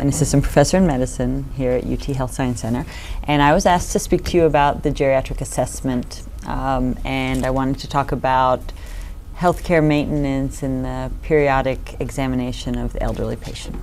an assistant professor in medicine here at UT Health Science Center, and I was asked to speak to you about the geriatric assessment, and I wanted to talk about healthcare maintenance and the periodic examination of the elderly patient.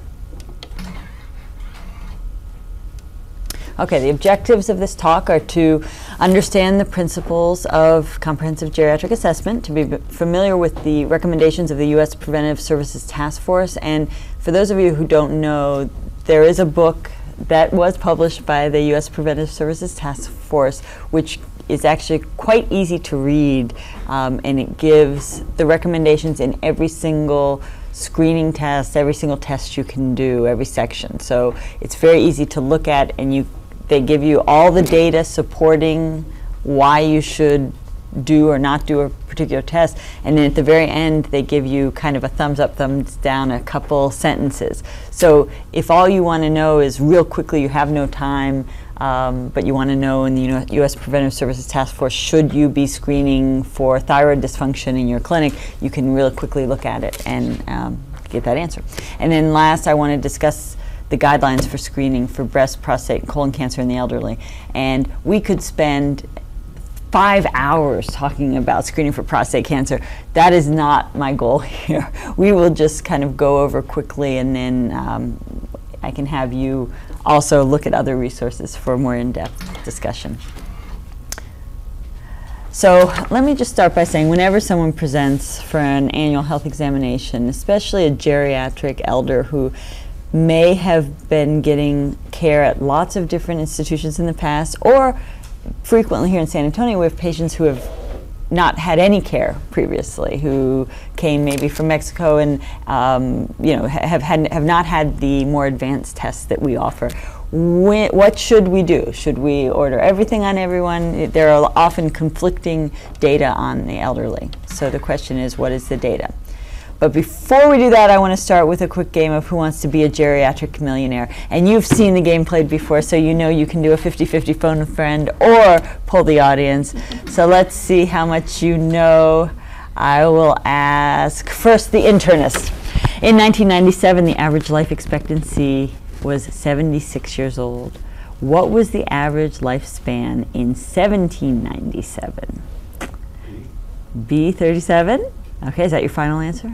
Okay, the objectives of this talk are to understand the principles of comprehensive geriatric assessment, to be familiar with the recommendations of the U.S. Preventive Services Task Force, and for those of you who don't know, there is a book that was published by the U.S. Preventive Services Task Force, which is actually quite easy to read, and it gives the recommendations in every single screening test, every single test you can do, every section. So it's very easy to look at, and they give you all the data supporting why you should do or not do a particular test, and then at the very end they give you kind of a thumbs up, thumbs down, a couple sentences. So if all you want to know is real quickly, you have no time, but you want to know in the U.S. Preventive Services Task Force, should you be screening for thyroid dysfunction in your clinic, you can really quickly look at it and get that answer. And then last, I want to discuss the guidelines for screening for breast, prostate, and colon cancer in the elderly. And we could spend 5 hours talking about screening for prostate cancer. That is not my goal here. We will just kind of go over quickly, and then I can have you also look at other resources for more in-depth discussion. So let me just start by saying, whenever someone presents for an annual health examination, especially a geriatric elder who may have been getting care at lots of different institutions in the past, or frequently here in San Antonio we have patients who have not had any care previously, who came maybe from Mexico and have not had the more advanced tests that we offer. What should we do? Should we order everything on everyone? There are often conflicting data on the elderly. So the question is, what is the data? But before we do that, I want to start with a quick game of Who Wants to Be a Geriatric Millionaire. And you've seen the game played before, so you know you can do a 50-50 phone a friend or poll the audience. So let's see how much you know. I will ask first the internist. In 1997, the average life expectancy was 76 years old. What was the average lifespan in 1797? B, 37? Okay, is that your final answer?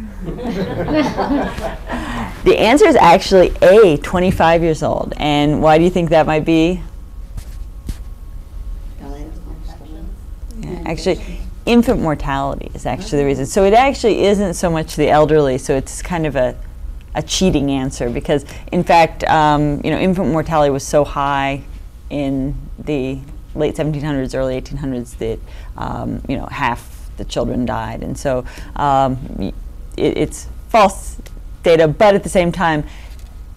The answer is actually A, 25 years old. And why do you think that might be? Yeah, actually, infant mortality is actually the reason. So it actually isn't so much the elderly, so it's kind of a cheating answer, because in fact, infant mortality was so high in the late 1700s, early 1800s that, half the children died, and so it's false data, but at the same time,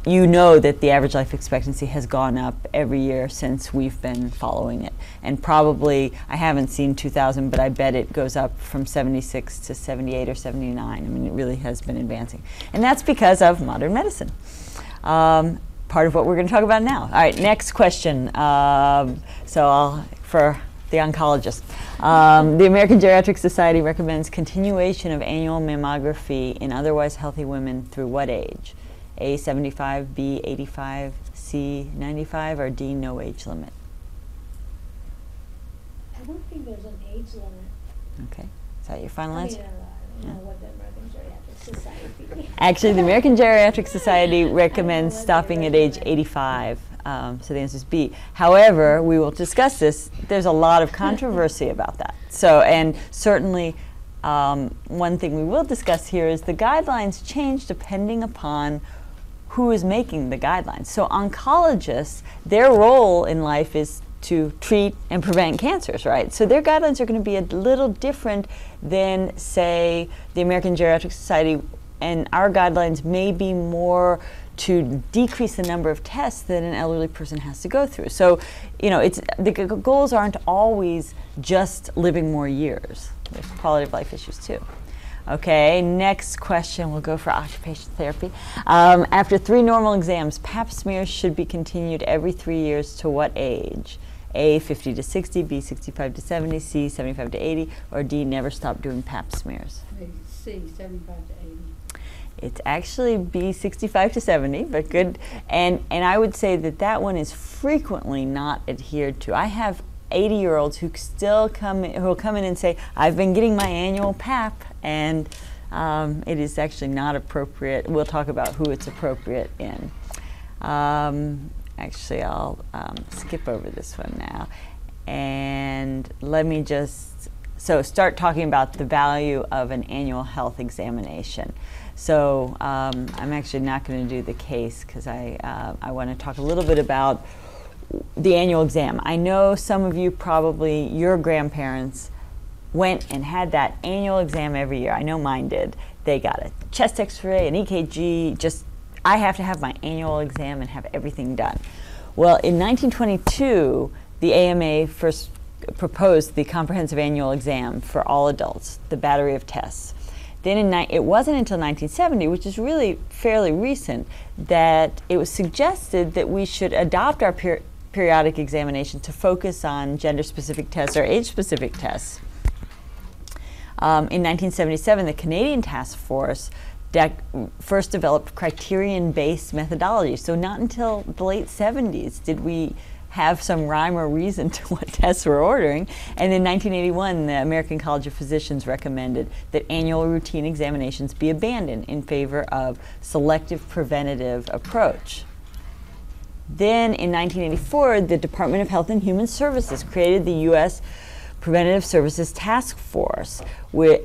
you know that the average life expectancy has gone up every year since we've been following it, and probably, I haven't seen 2000, but I bet it goes up from 76 to 78 or 79. I mean, it really has been advancing, and that's because of modern medicine. Part of what we're going to talk about now. All right, next question. For the oncologist. The American Geriatric Society recommends continuation of annual mammography in otherwise healthy women through what age? A, 75, B, 85, C, 95, or D, no age limit? I don't think there's an age limit. Okay. Is that your final answer? I don't know what the American Geriatric Society. Actually, the American Geriatric Society recommends stopping at age 85. So the answer is B. However, we will discuss this. There's a lot of controversy about that. So, and certainly one thing we will discuss here is the guidelines change depending upon who is making the guidelines. So oncologists, their role in life is to treat and prevent cancers, right? So their guidelines are going to be a little different than, say, the American Geriatric Society, and our guidelines may be more to decrease the number of tests that an elderly person has to go through. So, the goals aren't always just living more years. There's quality of life issues too. Okay, next question, we'll go for occupational therapy. After 3 normal exams, Pap smears should be continued every 3 years to what age? A, 50 to 60, B, 65 to 70, C, 75 to 80, or D, never stop doing Pap smears? C, 75 to 80. It's actually B 65 to 70, but good. And I would say that that one is frequently not adhered to. I have 80-year-olds who still will come in and say, I've been getting my annual PAP, and it is actually not appropriate. We'll talk about who it's appropriate in. Actually, I'll skip over this one now. And let me just, start talking about the value of an annual health examination. So I'm actually not going to do the case because I want to talk a little bit about the annual exam. I know some of you probably, your grandparents went and had that annual exam every year. I know mine did. They got a chest x-ray, an EKG, I have to have my annual exam and have everything done. Well, in 1922, the AMA first proposed the comprehensive annual exam for all adults, the battery of tests. Then it wasn't until 1970, which is really fairly recent, that it was suggested that we should adopt our periodic examination to focus on gender-specific tests or age-specific tests. In 1977, the Canadian Task Force first developed criterion-based methodology. So not until the late 70s did we have some rhyme or reason to what tests we're ordering. And in 1981, the American College of Physicians recommended that annual routine examinations be abandoned in favor of selective preventative approach. Then in 1984, the Department of Health and Human Services created the U.S. Preventative Services Task Force,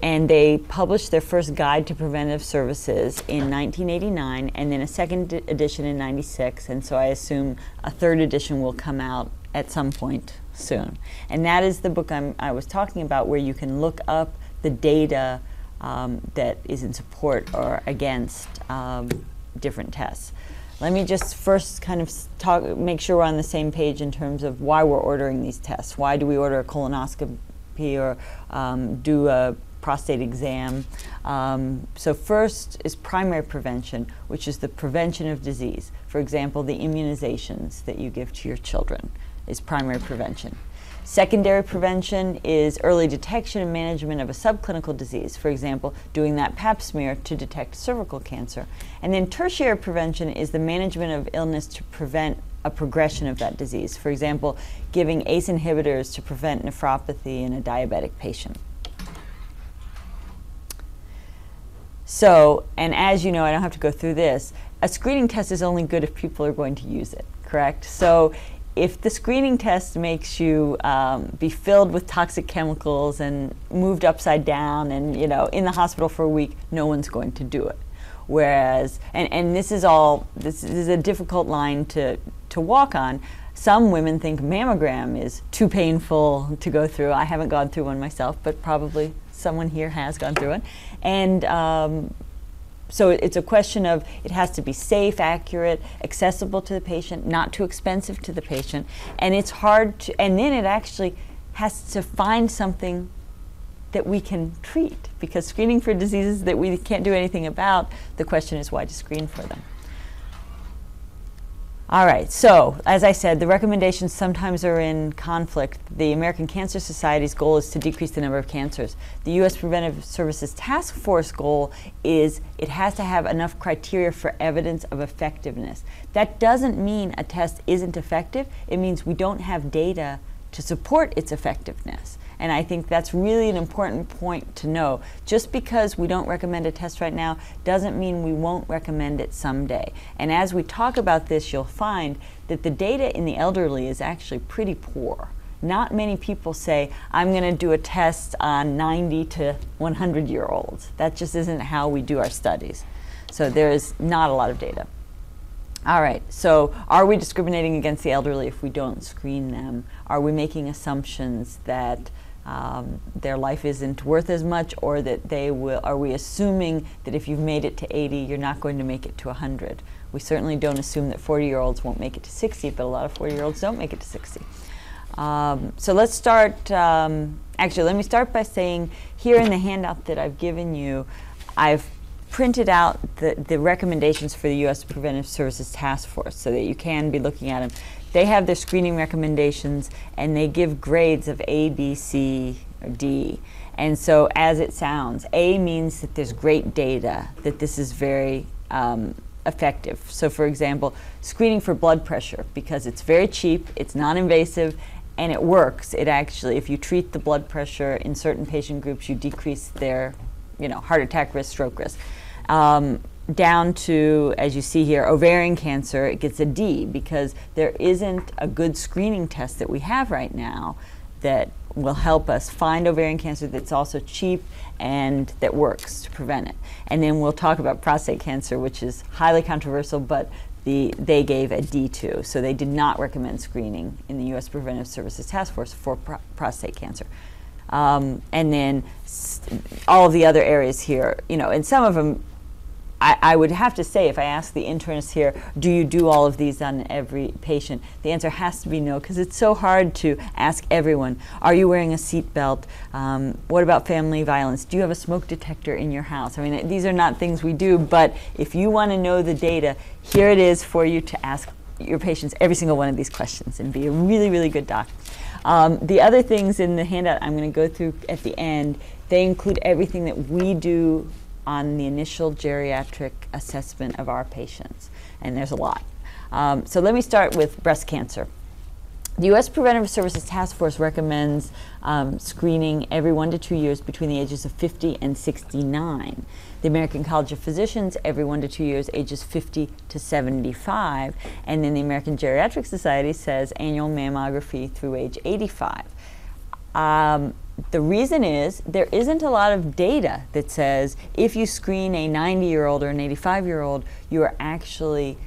and they published their first guide to preventative services in 1989, and then a second edition in 96, and so I assume a third edition will come out at some point soon. And that is the book I was talking about, where you can look up the data that is in support or against different tests. Let me just first kind of make sure we're on the same page in terms of why we're ordering these tests. Why do we order a colonoscopy or do a prostate exam? So first is primary prevention, which is the prevention of disease. For example, the immunizations that you give to your children is primary prevention. Secondary prevention is early detection and management of a subclinical disease. For example, doing that pap smear to detect cervical cancer. And then tertiary prevention is the management of illness to prevent a progression of that disease. For example, giving ACE inhibitors to prevent nephropathy in a diabetic patient. So, and as you know, I don't have to go through this, a screening test is only good if people are going to use it, correct? So if the screening test makes you be filled with toxic chemicals and moved upside down and, you know, in the hospital for a week, no one's going to do it. Whereas, and this is a difficult line to walk on. Some women think mammogram is too painful to go through. I haven't gone through one myself, but probably someone here has gone through one. And so it's a question of it has to be safe, accurate, accessible to the patient, not too expensive to the patient. And it's hard to, and then it actually has to find something that we can treat, because screening for diseases that we can't do anything about, the question is why to screen for them. All right, so as I said, the recommendations sometimes are in conflict. The American Cancer Society's goal is to decrease the number of cancers. The U.S. Preventive Services Task Force goal is it has to have enough criteria for evidence of effectiveness. That doesn't mean a test isn't effective. It means we don't have data to support its effectiveness. And I think that's really an important point to know. Just because we don't recommend a test right now doesn't mean we won't recommend it someday. And as we talk about this, you'll find that the data in the elderly is actually pretty poor. Not many people say, I'm going to do a test on 90 to 100-year-olds. That just isn't how we do our studies. So there is not a lot of data. All right, so are we discriminating against the elderly if we don't screen them? Are we making assumptions that their life isn't worth as much, or that they will, are we assuming that if you've made it to 80, you're not going to make it to 100? We certainly don't assume that 40-year-olds won't make it to 60, but a lot of 40-year-olds don't make it to 60. So let's start, actually let me start by saying here in the handout that I've given you, I've printed out the recommendations for the U.S. Preventive Services Task Force so that you can be looking at them. They have their screening recommendations, and they give grades of A, B, C, or D. And so as it sounds, A means that there's great data, that this is very effective. So for example, screening for blood pressure, because it's very cheap, it's non-invasive, and it works. It actually, if you treat the blood pressure in certain patient groups, you decrease their, heart attack risk, stroke risk. Down to, as you see here, ovarian cancer, it gets a D, because there isn't a good screening test that we have right now that will help us find ovarian cancer that's also cheap and that works to prevent it. And then we'll talk about prostate cancer, which is highly controversial, but they gave a D2, so they did not recommend screening in the U.S. Preventive Services Task Force for prostate cancer. And then all of the other areas here, and some of them, I would have to say, if I ask the internist here, do you do all of these on every patient? The answer has to be no, because it's so hard to ask everyone. Are you wearing a seatbelt? What about family violence? Do you have a smoke detector in your house? I mean, these are not things we do, but if you want to know the data, here it is for you to ask your patients every single one of these questions and be a really, really good doc. The other things in the handout I'm going to go through at the end, they include everything that we do on the initial geriatric assessment of our patients, and there's a lot. So let me start with breast cancer. The U.S. Preventive Services Task Force recommends screening every 1 to 2 years between the ages of 50 and 69. The American College of Physicians every 1 to 2 years, ages 50 to 75. And then the American Geriatric Society says annual mammography through age 85. The reason is there isn't a lot of data that says if you screen a 90-year-old or an 85-year-old, you are actually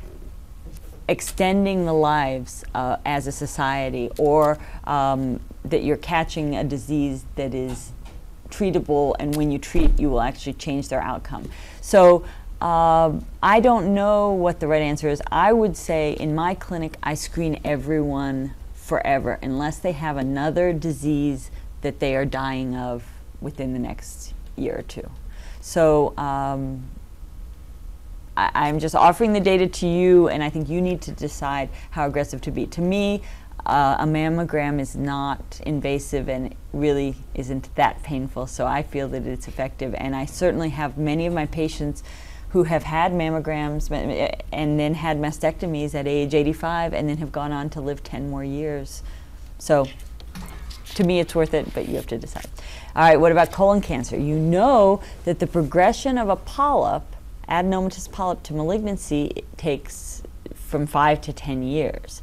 extending the lives as a society, or that you're catching a disease that is treatable, and when you treat, you will actually change their outcome. So I don't know what the right answer is. I would say in my clinic, I screen everyone forever, unless they have another disease that they are dying of within the next year or two. So I'm just offering the data to you, and I think you need to decide how aggressive to be. To me, a mammogram is not invasive and really isn't that painful, so I feel that it's effective. And I certainly have many of my patients who have had mammograms and then had mastectomies at age 85 and then have gone on to live 10 more years. So to me, it's worth it, but you have to decide. All right, what about colon cancer? You know that the progression of a polyp, adenomatous polyp, to malignancy takes from 5 to 10 years.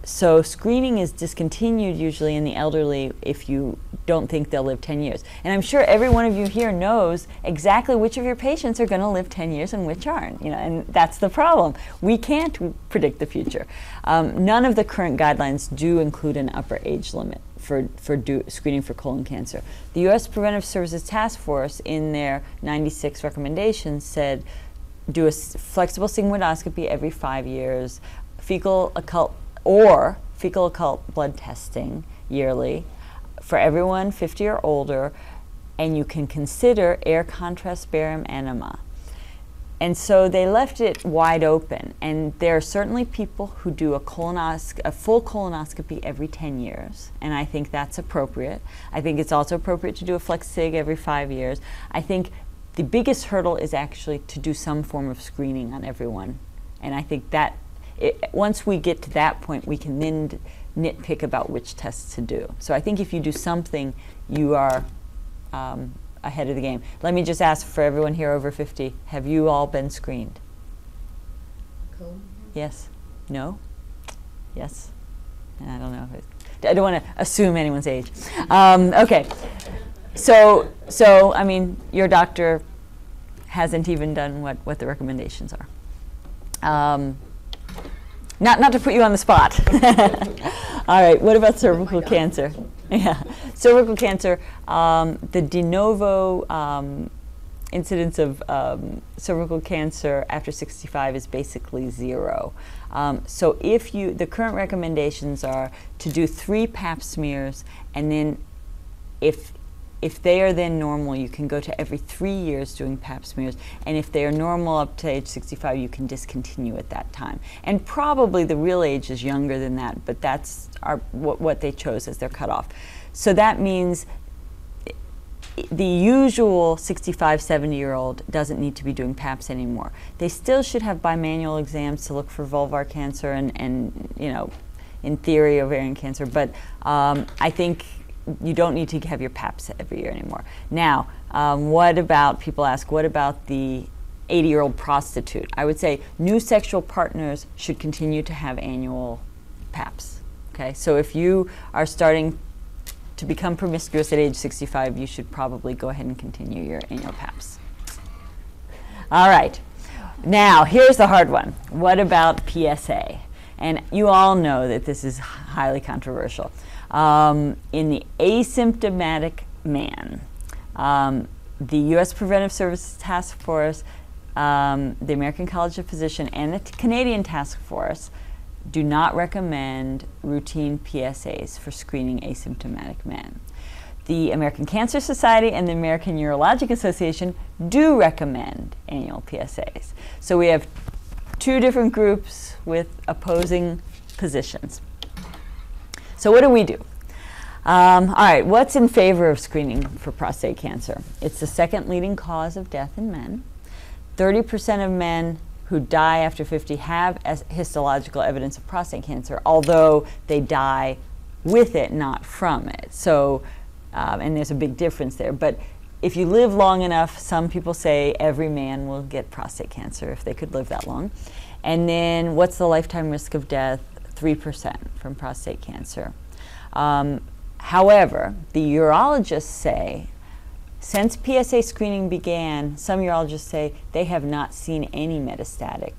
So screening is discontinued usually in the elderly if you don't think they'll live 10 years. And I'm sure every one of you here knows exactly which of your patients are going to live 10 years and which aren't. And that's the problem. We can't predict the future. None of the current guidelines do include an upper age limit for screening for colon cancer. The U.S. Preventive Services Task Force, in their 96 recommendations, said do a flexible sigmoidoscopy every 5 years, fecal occult blood testing yearly for everyone 50 or older, and you can consider air contrast barium enema. And so they left it wide open, and there are certainly people who do a full colonoscopy every 10 years, and I think that's appropriate. I think it's also appropriate to do a flex sig every 5 years. I think the biggest hurdle is actually to do some form of screening on everyone, and I think that once we get to that point, we can then nitpick about which tests to do. So I think if you do something, you are ahead of the game. Let me just ask for everyone here over 50, have you all been screened? Cool. Yes? No? Yes? I don't know. I don't want to assume anyone's age. Okay. So I mean, your doctor hasn't even done what the recommendations are. Not to put you on the spot. All right, what about cervical cancer? Yeah, cervical cancer, the de novo incidence of cervical cancer after 65 is basically 0. So the current recommendations are to do 3 pap smears, and then if if they are then normal, you can go to every 3 years doing pap smears. And if they are normal up to age 65, you can discontinue at that time. And probably the real age is younger than that, but that's what they chose as their cutoff. So that means the usual 65, 70-year-old doesn't need to be doing PAPs anymore. They still should have bimanual exams to look for vulvar cancer and you know, in theory, ovarian cancer, but I think you don't need to have your PAPs every year anymore. Now, what about, people ask, what about the 80-year-old prostitute? I would say new sexual partners should continue to have annual PAPs, okay? So if you are starting to become promiscuous at age 65, you should probably go ahead and continue your annual PAPs. All right, now here's the hard one. What about PSA? And you all know that this is highly controversial. In the asymptomatic man, the U.S. Preventive Services Task Force, the American College of Physicians, and the Canadian Task Force do not recommend routine PSAs for screening asymptomatic men. The American Cancer Society and the American Urologic Association do recommend annual PSAs. So we have two different groups with opposing positions. So what do? All right, what's in favor of screening for prostate cancer? It's the second leading cause of death in men. 30% of men who die after 50 have histological evidence of prostate cancer, although they die with it, not from it. So, and there's a big difference there. But if you live long enough, some people say every man will get prostate cancer if they could live that long. And then what's the lifetime risk of death? 3% from prostate cancer. However, the urologists say, since PSA screening began, some urologists say they have not seen any metastatic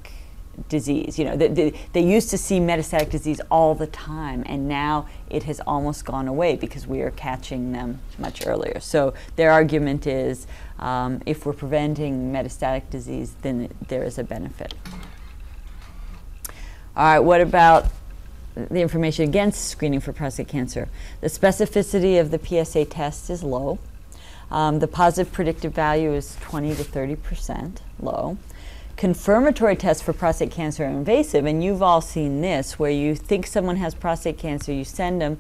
disease. You know, they used to see metastatic disease all the time, and now it has almost gone away because we are catching them much earlier. So their argument is, if we're preventing metastatic disease, then there is a benefit. All right, what about the information against screening for prostate cancer? The specificity of the PSA test is low. The positive predictive value is 20 to 30% low. Confirmatory tests for prostate cancer are invasive, and you've all seen this, where you think someone has prostate cancer, you send them,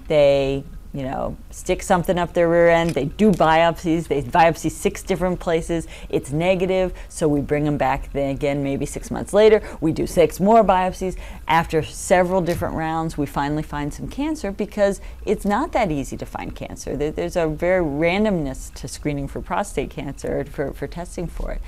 they, you know, stick something up their rear end, they do biopsies, they biopsy 6 different places, it's negative, so we bring them back then again maybe 6 months later, we do 6 more biopsies. After several different rounds, we finally find some cancer because it's not that easy to find cancer. There's a very randomness to screening for prostate cancer, for testing for it.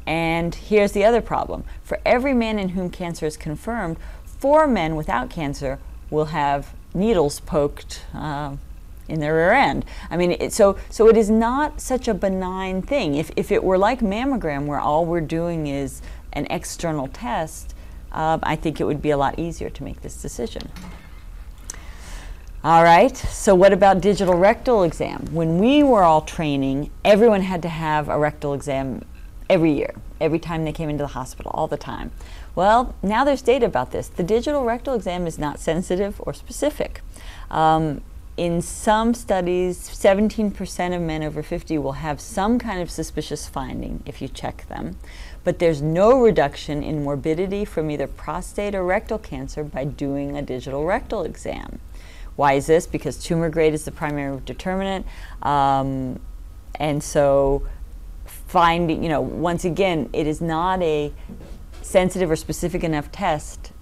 And here's the other problem. For every man in whom cancer is confirmed, 4 men without cancer will have needles poked in their rear end. I mean, so it is not such a benign thing. If it were like mammogram, where all we're doing is an external test, I think it would be a lot easier to make this decision. All right, so what about digital rectal exam? When we were all training, everyone had to have a rectal exam every year, every time they came into the hospital, all the time. Well, now there's data about this. The digital rectal exam is not sensitive or specific. In some studies, 17% of men over 50 will have some kind of suspicious finding if you check them, but there's no reduction in morbidity from either prostate or rectal cancer by doing a digital rectal exam. Why is this? Because tumor grade is the primary determinant, and so finding, you know, once again, it is not a sensitive or specific enough test.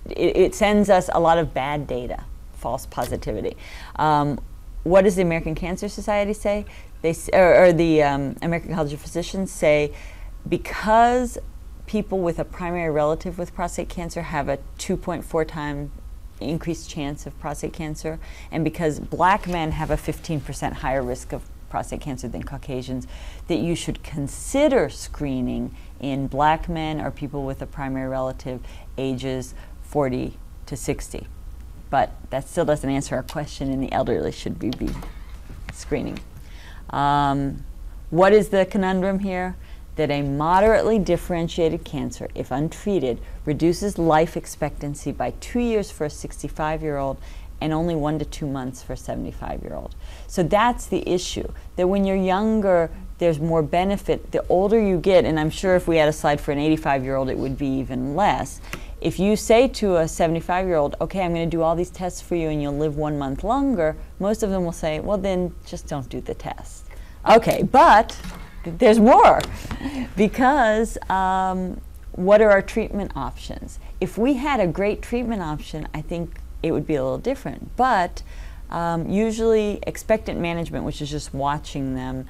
It sends us a lot of bad data, false positivity. What does the American Cancer Society say? Or the American College of Physicians say, because people with a primary relative with prostate cancer have a 2.4 times increased chance of prostate cancer, and because black men have a 15% higher risk of prostate cancer than Caucasians, that you should consider screening in black men or people with a primary relative ages 40 to 60. But that still doesn't answer our question, in the elderly should we be screening. What is the conundrum here? that a moderately differentiated cancer, if untreated, reduces life expectancy by 2 years for a 65-year-old and only 1 to 2 months for a 75-year-old. So that's the issue, that when you're younger, there's more benefit. The older you get, and I'm sure if we had a slide for an 85-year-old, it would be even less. If you say to a 75-year-old, okay, I'm going to do all these tests for you and you'll live 1 month longer, most of them will say, well, then just don't do the test. Okay, but there's more, because what are our treatment options? If we had a great treatment option, I think it would be a little different. But usually expectant management, which is just watching them,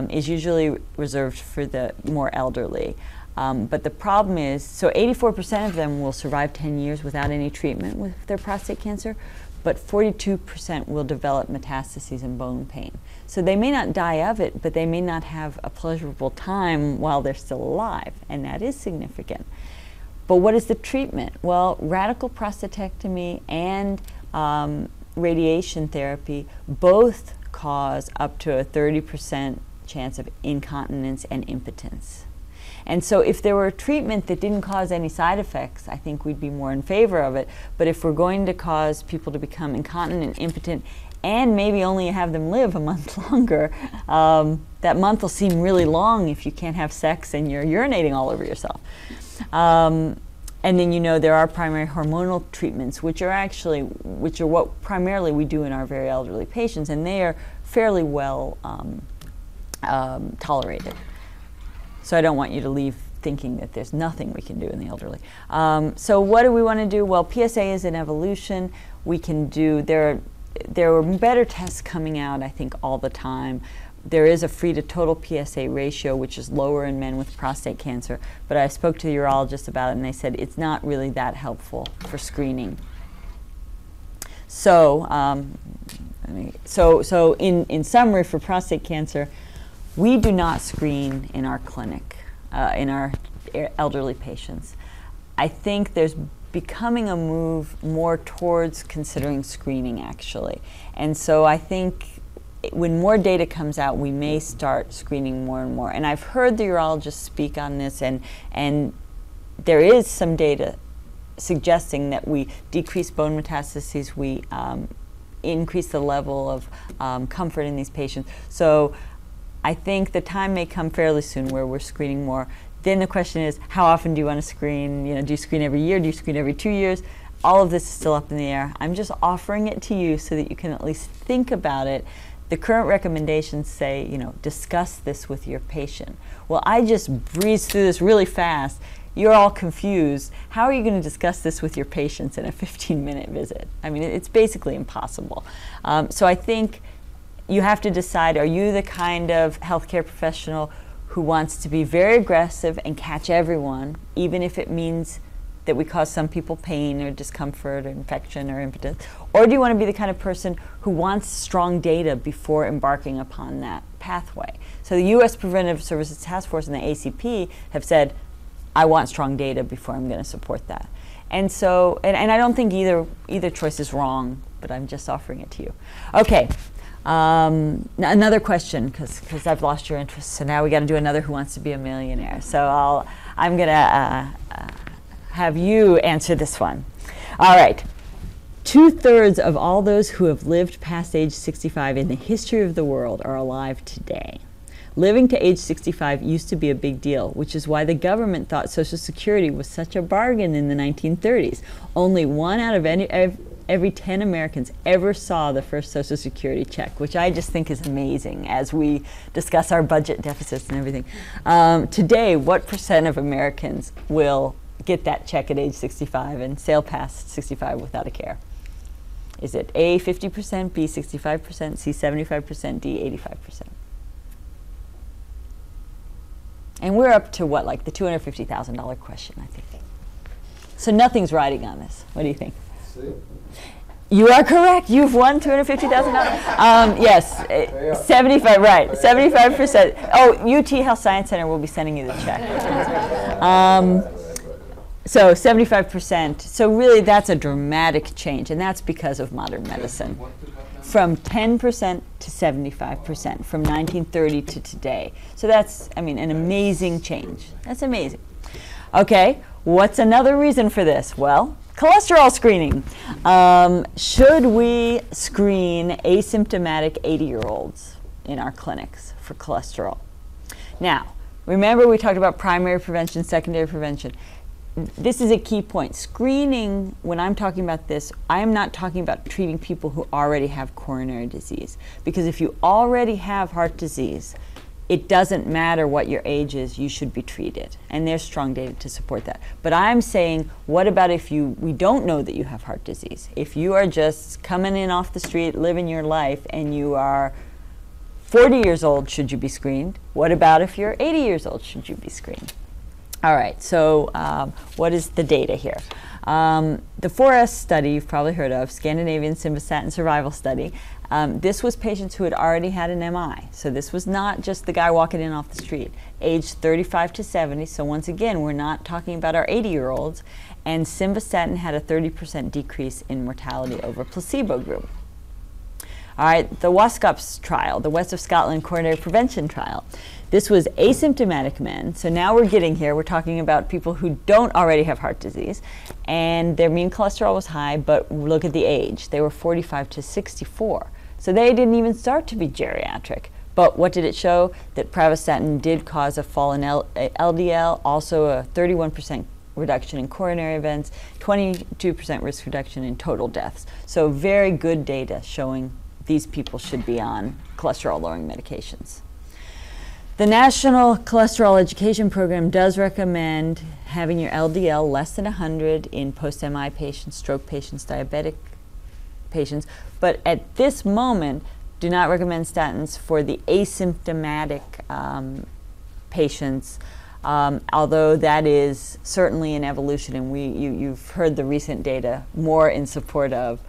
is usually reserved for the more elderly. But the problem is, so 84% of them will survive 10 years without any treatment with their prostate cancer, but 42% will develop metastases and bone pain. So they may not die of it, but they may not have a pleasurable time while they're still alive, and that is significant. But what is the treatment? Well, radical prostatectomy and radiation therapy both cause up to a 30% chance of incontinence and impotence. And so if there were a treatment that didn't cause any side effects, I think we'd be more in favor of it. But if we're going to cause people to become incontinent and impotent and maybe only have them live a month longer, that month will seem really long if you can't have sex and you're urinating all over yourself. And then, you know, there are primary hormonal treatments, which are what primarily we do in our very elderly patients, and they are fairly well tolerated. So I don't want you to leave thinking that there's nothing we can do in the elderly. So what do we want to do? Well, PSA is an evolution. We can do, there are better tests coming out, I think, all the time. There is a free to total PSA ratio, which is lower in men with prostate cancer, but I spoke to the urologist about it and they said it's not really that helpful for screening. So, in summary, for prostate cancer, we do not screen in our clinic, in our elderly patients. I think there's becoming a move more towards considering screening, actually. And so I think when more data comes out, we may start screening more and more. And I've heard the urologists speak on this, and there is some data suggesting that we decrease bone metastases, we increase the level of comfort in these patients. So I think the time may come fairly soon where we're screening more. Then the question is, how often do you want to screen? You know, do you screen every year? Do you screen every 2 years? All of this is still up in the air. I'm just offering it to you so that you can at least think about it. The current recommendations say, you know, discuss this with your patient. Well, I just breezed through this really fast. You're all confused. How are you going to discuss this with your patients in a 15-minute visit? I mean, it's basically impossible. So I think you have to decide, are you the kind of healthcare professional who wants to be very aggressive and catch everyone, even if it means that we cause some people pain or discomfort or infection or impotence? Or do you want to be the kind of person who wants strong data before embarking upon that pathway? So the U.S. Preventive Services Task Force and the ACP have said, I want strong data before I'm going to support that. And so, and I don't think either choice is wrong, but I'm just offering it to you. Okay. Another question, because I've lost your interest, so now we got to do another Who Wants to Be a Millionaire. So I'm going to have you answer this one. All right. 2/3 of all those who have lived past age 65 in the history of the world are alive today. Living to age 65 used to be a big deal, which is why the government thought Social Security was such a bargain in the 1930s. Only 1 out of every 10 Americans ever saw the first Social Security check, which I just think is amazing as we discuss our budget deficits and everything. Today, what % of Americans will get that check at age 65 and sail past 65 without a care? Is it A, 50%, B, 65%, C, 75%, D, 85%? And we're up to what, like the $250,000 question, I think. So nothing's riding on this. What do you think? C. You are correct. You've won $250,000. Yes, 75. Right, 75%. Oh, UT Health Science Center will be sending you the check. So 75%. So really that's a dramatic change, and that's because of modern medicine. From 10% to 75% from 1930 to today. So that's, I mean, an amazing change. That's amazing. Okay, what's another reason for this? Well, cholesterol screening. Should we screen asymptomatic 80-year-olds in our clinics for cholesterol? Now, remember we talked about primary prevention, secondary prevention. This is a key point. Screening, when I'm talking about this, I am not talking about treating people who already have coronary disease. Because if you already have heart disease, it doesn't matter what your age is, you should be treated. And there's strong data to support that. But I'm saying, what about if we don't know that you have heart disease? If you are just coming in off the street, living your life, and you are 40 years old, should you be screened? What about if you're 80 years old, should you be screened? All right, so what is the data here? The 4S study you've probably heard of, Scandinavian Simvastatin Survival Study. This was patients who had already had an MI. So this was not just the guy walking in off the street. Age 35 to 70, so once again, we're not talking about our 80-year-olds. And simvastatin had a 30% decrease in mortality over placebo group. All right, the WASCOPS trial, the West of Scotland Coronary Prevention Trial. This was asymptomatic men, so now we're getting here. We're talking about people who don't already have heart disease, and their mean cholesterol was high, but look at the age. They were 45 to 64, so they didn't even start to be geriatric. But what did it show? That pravastatin did cause a fall in LDL, also a 31% reduction in coronary events, 22% risk reduction in total deaths. So very good data showing these people should be on cholesterol-lowering medications. The National Cholesterol Education Program does recommend having your LDL less than 100 in post-MI patients, stroke patients, diabetic patients, but at this moment, do not recommend statins for the asymptomatic patients, although that is certainly an evolution, and you've heard the recent data more in support of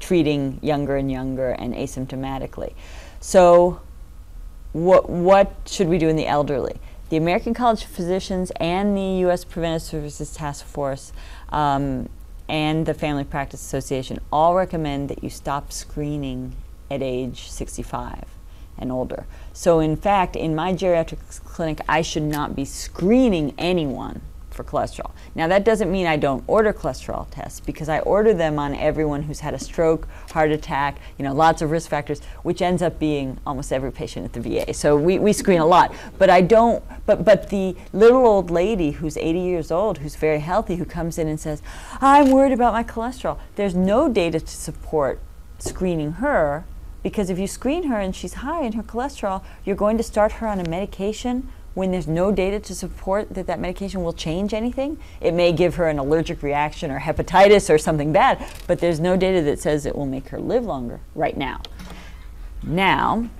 treating younger and younger and asymptomatically. So what should we do in the elderly? The American College of Physicians and the U.S. Preventive Services Task Force and the Family Practice Association all recommend that you stop screening at age 65 and older. So in fact, in my geriatric clinic, I should not be screening anyone for cholesterol. Now that doesn't mean I don't order cholesterol tests, because I order them on everyone who's had a stroke, heart attack, you know, lots of risk factors, which ends up being almost every patient at the VA. So we screen a lot, but I don't, but the little old lady who's 80 years old, who's very healthy, who comes in and says, I'm worried about my cholesterol. There's no data to support screening her, because if you screen her and she's high in her cholesterol, you're going to start her on a medication when there's no data to support that that medication will change anything. It may give her an allergic reaction or hepatitis or something bad, but there's no data that says it will make her live longer right now. Now,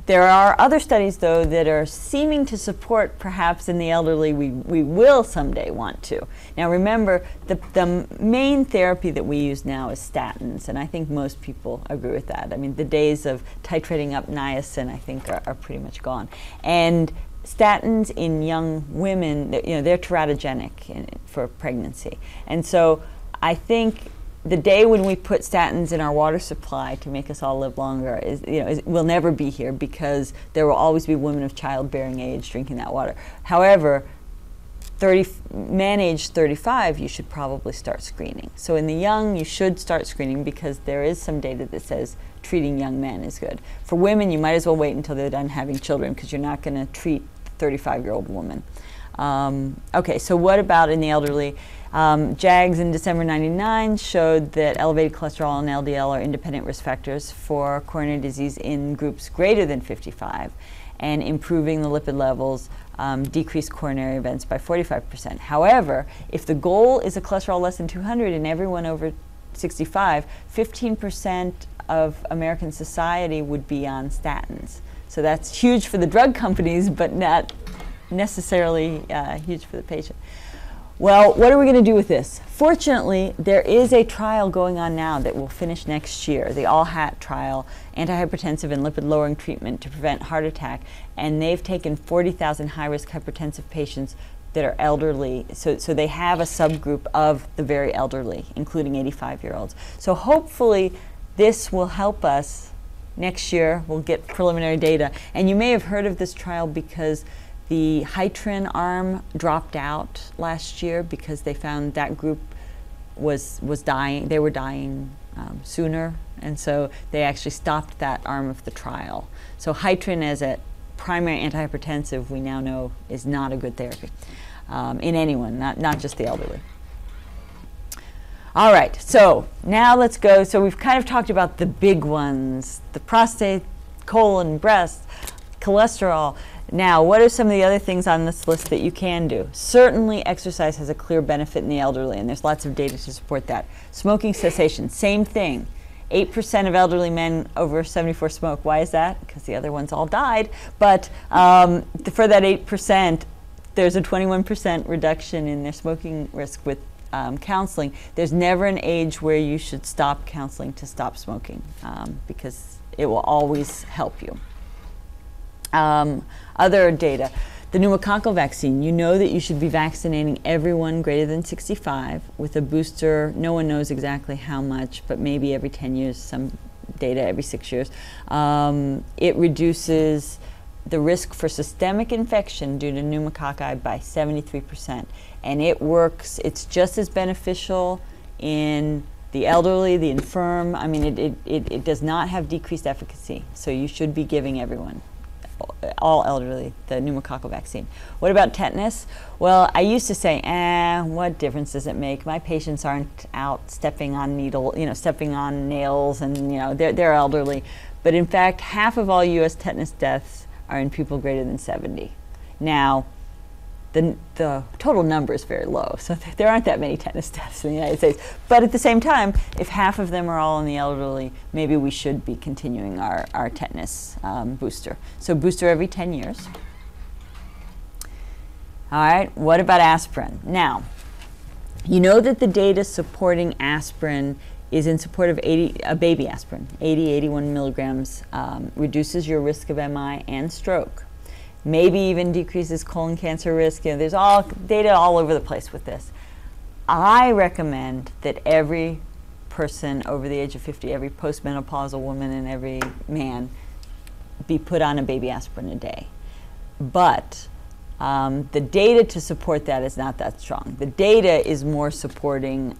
there are other studies, though, that are seeming to support perhaps in the elderly we will someday want to. Now remember, the main therapy that we use now is statins, and I think most people agree with that. I mean, the days of titrating up niacin, I think, are pretty much gone. And statins in young women, you know, they're teratogenic for pregnancy. And so I think the day when we put statins in our water supply to make us all live longer will never be here, because there will always be women of childbearing age drinking that water. However, men aged 35, you should probably start screening. So in the young, you should start screening, because there is some data that says treating young men is good. For women, you might as well wait until they're done having children, because you're not going to treat a 35-year-old woman. Okay, so what about in the elderly? JAGS in December '99 showed that elevated cholesterol and LDL are independent risk factors for coronary disease in groups greater than 55, and improving the lipid levels decreased coronary events by 45%. However, if the goal is a cholesterol less than 200 in everyone over 65, 15% of American society would be on statins. So that's huge for the drug companies, but not necessarily huge for the patient. Well, what are we going to do with this? Fortunately, there is a trial going on now that will finish next year, the ALL-HAT trial, antihypertensive and lipid-lowering treatment to prevent heart attack, and they've taken 40,000 high-risk hypertensive patients that are elderly. So they have a subgroup of the very elderly, including 85-year-olds. So hopefully this will help us. Next year we'll get preliminary data. And you may have heard of this trial because the Hytrin arm dropped out last year because they found that group was dying. They were dying sooner, and so they actually stopped that arm of the trial. So Hytrin as a primary antihypertensive, we now know, is not a good therapy in anyone, not just the elderly. All right, so now let's go. So we've kind of talked about the big ones, the prostate, colon, breast, cholesterol. Now, what are some of the other things on this list that you can do? Certainly, exercise has a clear benefit in the elderly, and there's lots of data to support that. Smoking cessation, same thing. 8% of elderly men over 74 smoke. Why is that? Because the other ones all died. But for that 8%, there's a 21% reduction in their smoking risk with counseling. There's never an age where you should stop counseling to stop smoking because it will always help you. Other data, the pneumococcal vaccine, you know that you should be vaccinating everyone greater than 65 with a booster. No one knows exactly how much, but maybe every 10 years, some data every 6 years. It reduces the risk for systemic infection due to pneumococci by 73%. And it works, it's just as beneficial in the elderly, the infirm. I mean, it does not have decreased efficacy, so you should be giving everyone, all elderly, the pneumococcal vaccine. What about tetanus? Well, I used to say, what difference does it make? My patients aren't out stepping on stepping on nails, and they're elderly. But in fact, half of all U.S. tetanus deaths are in people greater than 70. Now, the total number is very low, so there aren't that many tetanus deaths in the United States. But at the same time, if half of them are all in the elderly, maybe we should be continuing our tetanus booster. So booster every 10 years. All right, what about aspirin? Now, you know that the data supporting aspirin is in support of baby aspirin. 81 milligrams reduces your risk of MI and stroke. Maybe even decreases colon cancer risk. There's all data all over the place with this. I recommend that every person over the age of 50, every postmenopausal woman and every man be put on a baby aspirin a day. But the data to support that is not that strong. The data is more supporting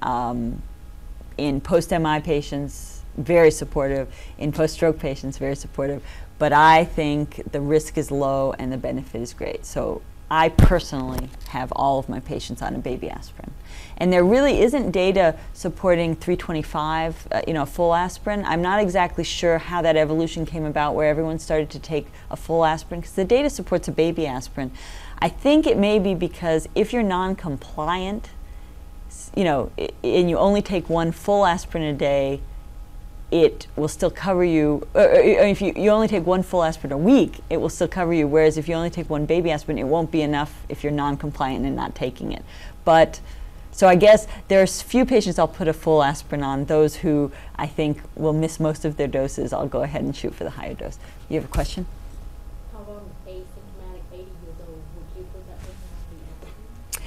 in post-MI patients, very supportive, in post-stroke patients, very supportive. But I think the risk is low and the benefit is great. So I personally have all of my patients on a baby aspirin. And there really isn't data supporting 325, full aspirin. I'm not exactly sure how that evolution came about where everyone started to take a full aspirin, because the data supports a baby aspirin. I think it may be because if you're non-compliant, and you only take one full aspirin a day, it will still cover you, or if you only take one full aspirin a week, it will still cover you, whereas if you only take one baby aspirin, it won't be enough if you're non-compliant and not taking it. But, so I guess there's few patients I'll put a full aspirin on. Those who I think will miss most of their doses, I'll go ahead and shoot for the higher dose. You have a question? How about asymptomatic 80 years old? Would you put that person on the aspirin?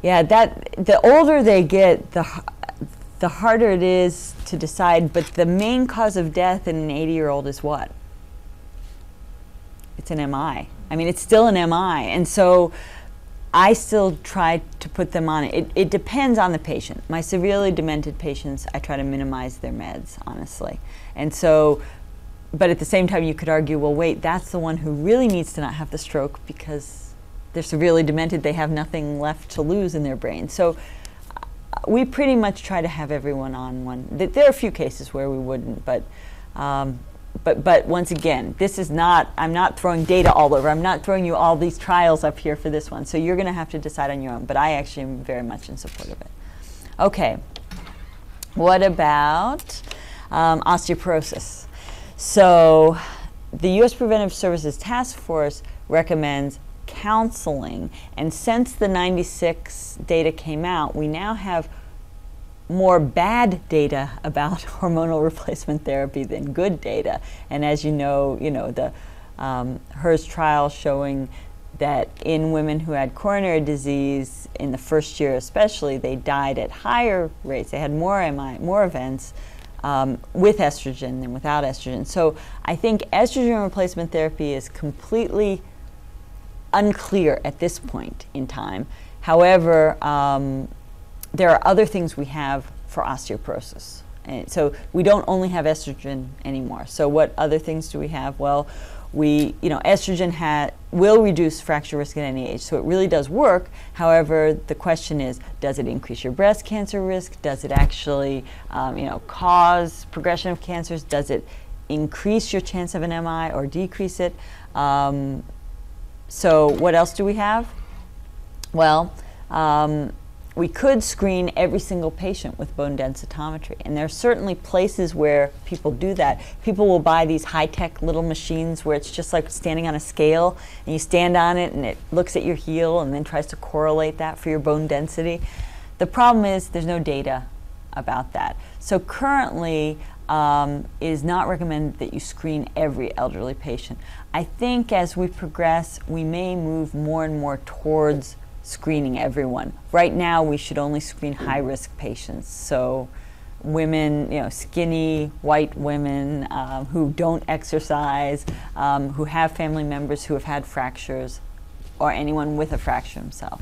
Yeah, the older they get, the harder it is to decide, but the main cause of death in an 80-year-old is what? It's an MI. I mean, it's still an MI, and so I still try to put them on it. It depends on the patient. My severely demented patients, I try to minimize their meds, honestly. And so, but at the same time, you could argue, well, wait, that's the one who really needs to not have the stroke because they're severely demented, they have nothing left to lose in their brain. So we pretty much try to have everyone on one. There are a few cases where we wouldn't, but once again, this is not, I'm not throwing data all over. I'm not throwing you all these trials up here for this one. So you're going to have to decide on your own, but I actually am very much in support of it. Okay, what about osteoporosis? So the U.S. Preventive Services Task Force recommends counseling, and since the 96 data came out, we now have more bad data about hormonal replacement therapy than good data. And as you know, the HERS trial showing that in women who had coronary disease in the first year especially, they died at higher rates. They had more MI, more events with estrogen than without estrogen. So I think estrogen replacement therapy is completely unclear at this point in time. However, there are other things we have for osteoporosis. And so we don't only have estrogen anymore. So what other things do we have? Well, estrogen will reduce fracture risk at any age, so it really does work. However, the question is, does it increase your breast cancer risk? Does it actually, cause progression of cancers? Does it increase your chance of an MI or decrease it? So what else do we have? Well, we could screen every single patient with bone densitometry, and there are certainly places where people do that. People will buy these high-tech little machines where it's just like standing on a scale, and you stand on it and it looks at your heel and then tries to correlate that for your bone density. The problem is there's no data about that. So currently it is not recommended that you screen every elderly patient. I think as we progress, we may move more and more towards screening everyone. Right now, we should only screen high-risk patients. So women, skinny white women who don't exercise, who have family members who have had fractures, or anyone with a fracture himself.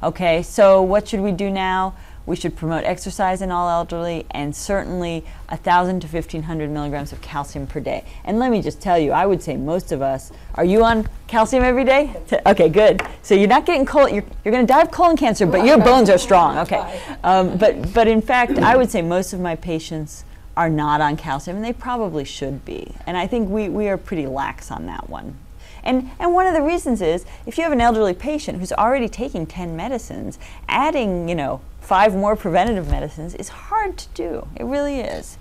Okay, so what should we do now? We should promote exercise in all elderly, and certainly 1,000 to 1,500 milligrams of calcium per day. And let me just tell you, I would say most of us, are you on calcium every day? Okay, good. So you're not getting colon, you're going to die of colon cancer, but your bones are strong. Okay, but in fact, I would say most of my patients are not on calcium, and they probably should be. And I think we are pretty lax on that one. And one of the reasons is, if you have an elderly patient who's already taking 10 medicines, adding, 5 more preventative medicines is hard to do. It really is.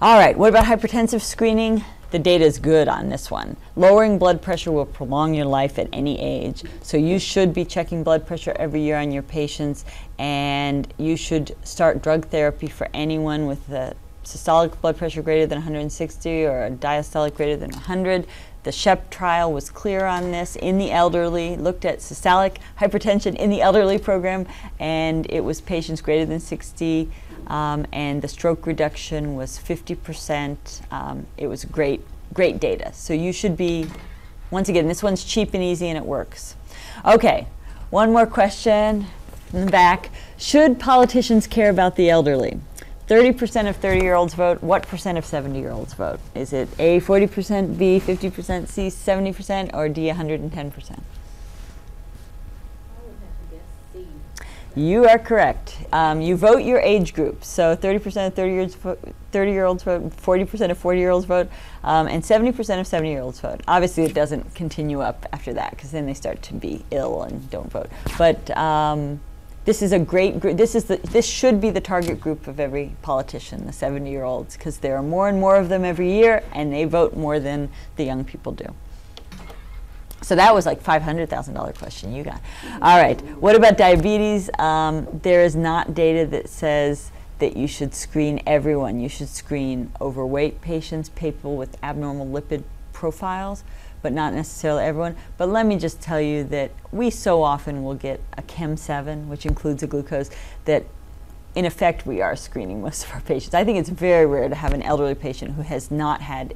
All right, what about hypertensive screening? The data is good on this one. Lowering blood pressure will prolong your life at any age. So you should be checking blood pressure every year on your patients, and you should start drug therapy for anyone with a systolic blood pressure greater than 160 or a diastolic greater than 100. The SHEP trial was clear on this in the elderly, looked at systolic hypertension in the elderly program, and it was patients greater than 60, and the stroke reduction was 50%. It was great data. So you should be, once again, this one's cheap and easy and it works. Okay, one more question in the back. Should politicians care about the elderly? 30% of 30-year-olds vote. What percent of 70-year-olds vote? Is it A, 40%, B, 50%, C, 70%, or D, 110%? I would have to guess C. You are correct. You vote your age group. So 30% of 30-year-olds vote, 40% of 40-year-olds vote, and 70% of 70-year-olds vote. Obviously, it doesn't continue up after that, because then they start to be ill and don't vote. But this is a great group. This should be the target group of every politician, the 70-year-olds, because there are more and more of them every year, and they vote more than the young people do. So that was like $500,000 question you got. All right, what about diabetes? There is not data that says that you should screen everyone. You should screen overweight patients, people with abnormal lipid profiles, but not necessarily everyone. But let me just tell you that we so often will get a Chem7, which includes a glucose, that in effect we are screening most of our patients. I think it's very rare to have an elderly patient who has not had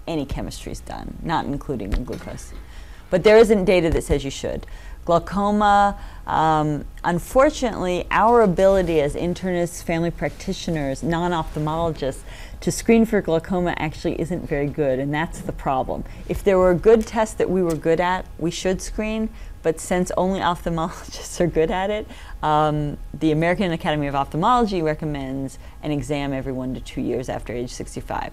any chemistries done, not including the glucose. But there isn't data that says you should. Glaucoma, unfortunately, our ability as internists, family practitioners, non-ophthalmologists to screen for glaucoma actually isn't very good, and that's the problem. If there were a good test that we were good at, we should screen, but since only ophthalmologists are good at it, the American Academy of Ophthalmology recommends an exam every 1 to 2 years after age 65.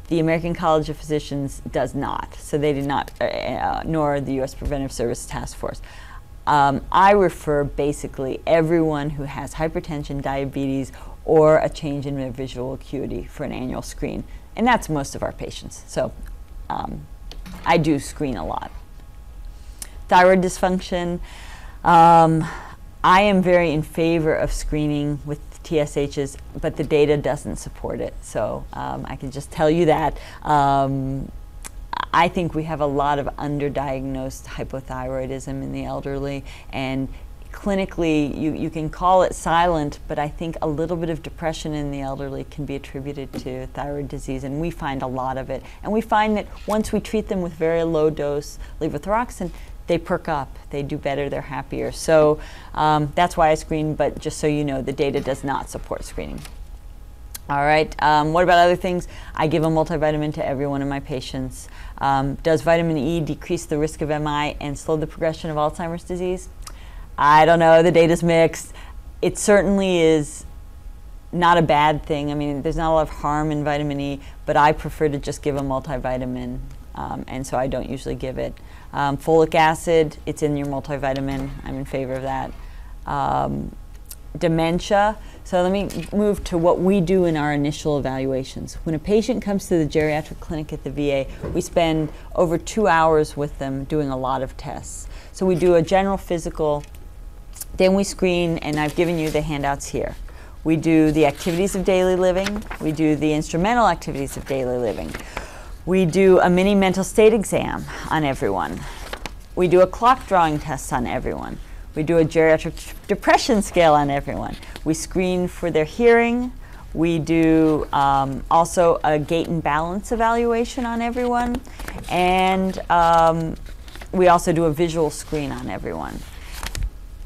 The American College of Physicians does not, so they did not, nor the U.S. Preventive Services Task Force. I refer basically everyone who has hypertension, diabetes, or a change in their visual acuity for an annual screen. And that's most of our patients. So I do screen a lot. Thyroid dysfunction. I am very in favor of screening with TSHs, but the data doesn't support it. So I can just tell you that. I think we have a lot of underdiagnosed hypothyroidism in the elderly, and clinically you can call it silent, but I think a little bit of depression in the elderly can be attributed to thyroid disease, and we find a lot of it. And we find that once we treat them with very low dose levothyroxine, they perk up, they do better, they're happier. So that's why I screen, but just so you know, the data does not support screening. All right, what about other things? I give a multivitamin to every one of my patients. Does vitamin E decrease the risk of MI and slow the progression of Alzheimer's disease? I don't know, the data's mixed. It certainly is not a bad thing. I mean, there's not a lot of harm in vitamin E, but I prefer to just give a multivitamin, and so I don't usually give it. Folic acid, it's in your multivitamin. I'm in favor of that. Dementia. So let me move to what we do in our initial evaluations. When a patient comes to the geriatric clinic at the VA, we spend over 2 hours with them doing a lot of tests. So we do a general physical, then we screen, and I've given you the handouts here. We do the activities of daily living. We do the instrumental activities of daily living. We do a mini mental state exam on everyone. We do a clock drawing test on everyone. We do a geriatric depression scale on everyone. We screen for their hearing. We do also a gait and balance evaluation on everyone. And we also do a visual screen on everyone.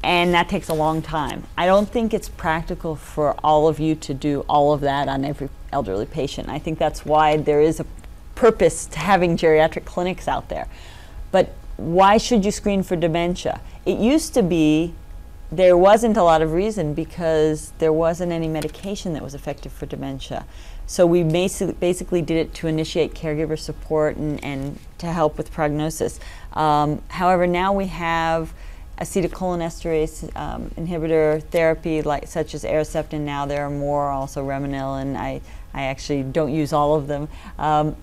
And that takes a long time. I don't think it's practical for all of you to do all of that on every elderly patient. I think that's why there is a purpose to having geriatric clinics out there. But why should you screen for dementia? It used to be there wasn't a lot of reason because there wasn't any medication that was effective for dementia. So we basically did it to initiate caregiver support and to help with prognosis. However, now we have acetylcholinesterase inhibitor therapy such as Aricept, and now there are more, also Remenil, and I actually don't use all of them.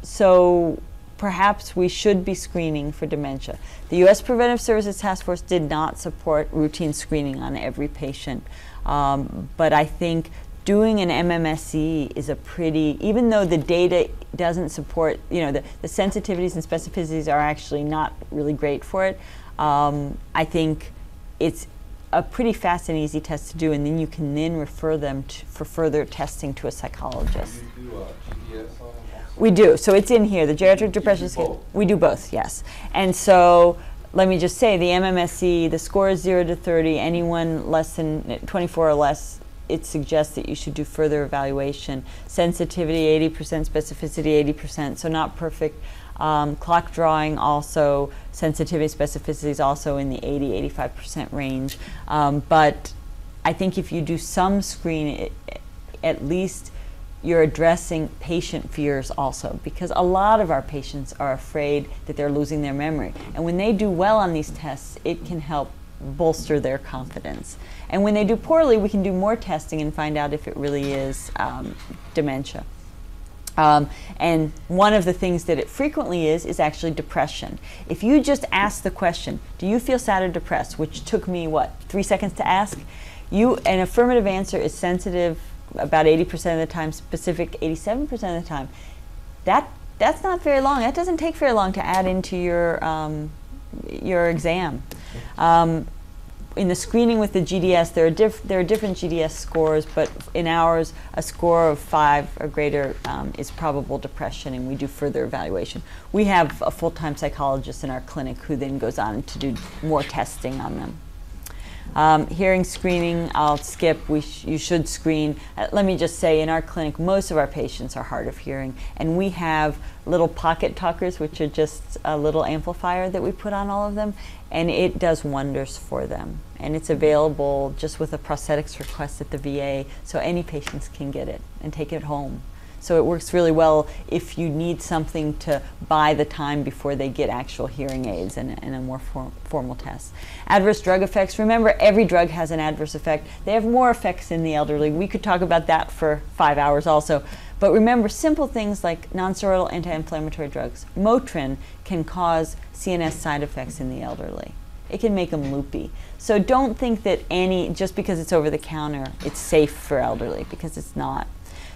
So perhaps we should be screening for dementia. The U.S. Preventive Services Task Force did not support routine screening on every patient, but I think doing an MMSE is a pretty, even though the data doesn't support, you know, the sensitivities and specificities are actually not really great for it, I think it's a pretty fast and easy test to do, and then you can then refer them for further testing to a psychologist. Do you do GES on them also? We do. So it's in here, the geriatric depression scale. We do both, yes. And so let me just say, the MMSE, the score is 0 to 30. Anyone less than 24 or less, it suggests that you should do further evaluation. Sensitivity 80%, specificity 80%, so not perfect. Clock drawing also, sensitivity, specificity is also in the 80–85% range. But I think if you do some screen, at least you're addressing patient fears also, because a lot of our patients are afraid that they're losing their memory. And when they do well on these tests, it can help bolster their confidence. And when they do poorly, we can do more testing and find out if it really is dementia. And one of the things that it frequently is actually depression. If you just ask the question, do you feel sad or depressed, which took me, what, 3 seconds to ask? An affirmative answer is sensitive about 80% of the time, specific 87% of the time. That's not very long. That doesn't take very long to add into your exam. In the screening with the GDS, there are different GDS scores, but in ours, a score of 5 or greater is probable depression, and we do further evaluation. We have a full-time psychologist in our clinic who then goes on to do more testing on them. Hearing screening, I'll skip. You should screen. Let me just say, in our clinic, most of our patients are hard of hearing, and we have little pocket talkers, which are just a little amplifier that we put on all of them, and it does wonders for them. And it's available just with a prosthetics request at the VA, so any patients can get it and take it home. So it works really well if you need something to buy the time before they get actual hearing aids and a more formal test. Adverse drug effects. Remember, every drug has an adverse effect. They have more effects in the elderly. We could talk about that for 5 hours also. But remember, simple things like nonsteroidal anti-inflammatory drugs. Motrin can cause CNS side effects in the elderly. It can make them loopy. So don't think that just because it's over the counter, it's safe for elderly, because it's not.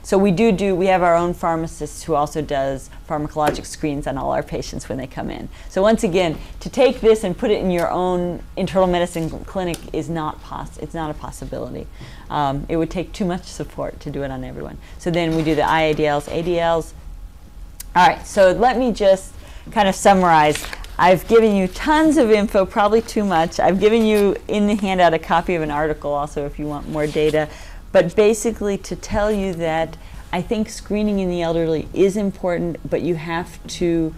So we have our own pharmacist who also does pharmacologic screens on all our patients when they come in. So once again, to take this and put it in your own internal medicine clinic is not it's not a possibility. It would take too much support to do it on everyone. So then we do the IADLs, ADLs. All right, so let me just kind of summarize. I've given you tons of info, probably too much. I've given you in the handout a copy of an article also if you want more data. But basically to tell you that I think screening in the elderly is important, but you have to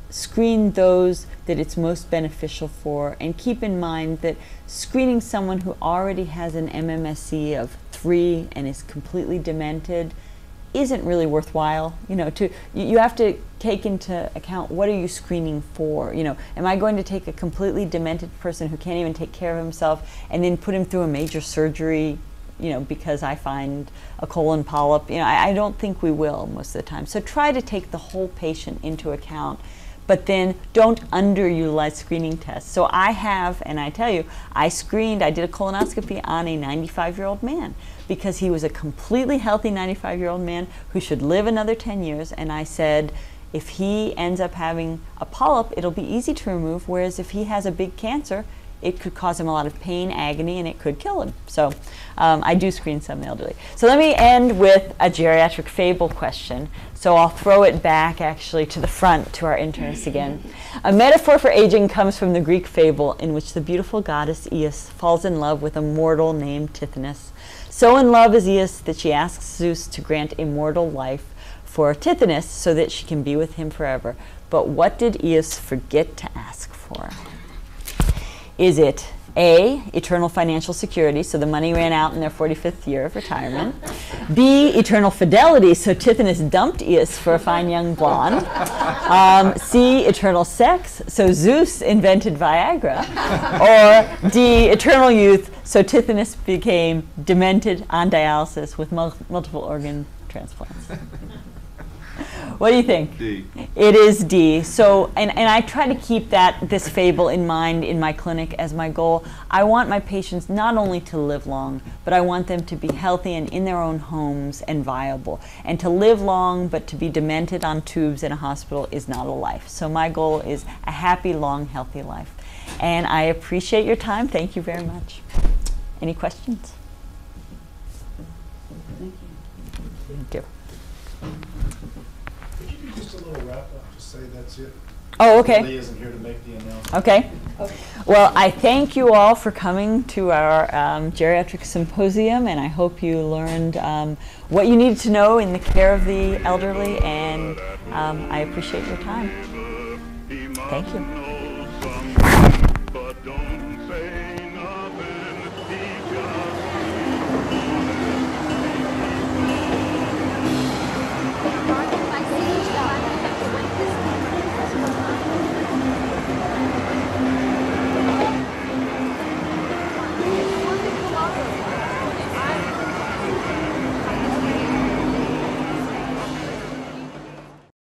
screen those that it's most beneficial for. And keep in mind that screening someone who already has an MMSE of 3 and is completely demented isn't really worthwhile. You know, you have to take into account, what are you screening for? You know, am I going to take a completely demented person who can't even take care of himself and then put him through a major surgery, you know, because I find a colon polyp? You know, I don't think we will most of the time. So try to take the whole patient into account, but then don't underutilize screening tests. So I have, and I tell you, I did a colonoscopy on a 95-year-old man because he was a completely healthy 95-year-old man who should live another 10 years. And I said, if he ends up having a polyp, it'll be easy to remove, whereas if he has a big cancer, it could cause him a lot of pain, agony, and it could kill him. So I do screen some elderly. So let me end with a geriatric fable question. So I'll throw it back actually to the front to our internists again. A metaphor for aging comes from the Greek fable in which the beautiful goddess Eos falls in love with a mortal named Tithonus. So in love is Eos that she asks Zeus to grant immortal life for Tithonus so that she can be with him forever. But what did Eos forget to ask for? Is it A, eternal financial security, so the money ran out in their 45th year of retirement? B, eternal fidelity, so Tithonus dumped Eos for a fine young blonde? C, eternal sex, so Zeus invented Viagra? Or D, eternal youth, so Tithonus became demented on dialysis with multiple organ transplants? What do you think? D. It is D. So, and I try to keep this fable in mind in my clinic as my goal. I want my patients not only to live long, but I want them to be healthy and in their own homes and viable. And to live long, but to be demented on tubes in a hospital is not a life. So my goal is a happy, long, healthy life. And I appreciate your time. Thank you very much. Any questions? Thank you. Thank you. Just a little wrap up, just say that's it. Oh, okay. Lee isn't here to make the announcement. Okay. Well, I thank you all for coming to our geriatric symposium, and I hope you learned what you needed to know in the care of the elderly, and I appreciate your time. Thank you.